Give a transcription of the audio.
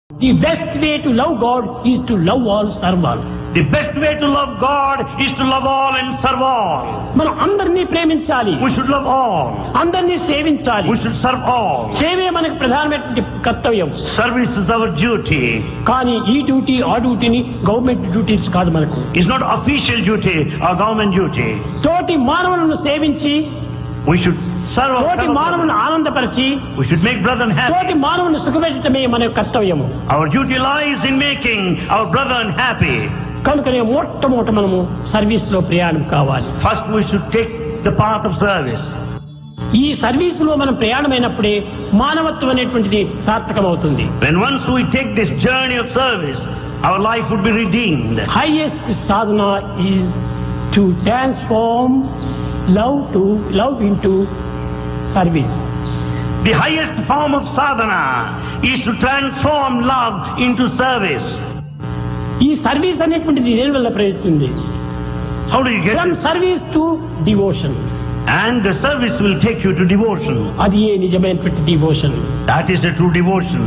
The best way to love God is to love all, serve all. The best way to love God is to love all and serve all. మనం అందరినీ ప్రేమించాలి, We should love all. అందరినీ సేవించాలి. We should serve all. సేవే మనకు ప్రధానమైనటువంటి కర్తవ్యం. Service is our duty. కానీ ఈ డ్యూటీ ఆ డ్యూటీని గవర్నమెంట్ డ్యూటీస్ కాదు మనకు. It's not official duty or government duty. తోటి మానవులను సేవించి, We should serve our తోటి fellow మానవులను brothers. ఆనందపరిచి, We should make brethren happy. తోటి మానవులను సుఖపెట్టడమే మన కర్తవ్యము. Our duty lies in making our brethren happy. కనుకనే మొట్టమొదట మనము సర్వీస్ లో ప్రయాణం కావాలి. First we should take the path of service. ఈ సర్వీస్ లో మనం ప్రయాణమైనప్పుడే మానవత్వం అనేటువంటిది సార్థకమవుతుంది. When once we take this journey of service, our life would be redeemed. Highest sadhana is to transform love into service. The highest form of sadhana is to transform love into service. ఈ service అనేటువంటిది దేని వల్ల ప్రయత్నిస్తుంది? How do you get from it? Service to devotion. And the service will take you to devotion. అది ఏ నిజమైనటువంటి devotion. That is a true devotion.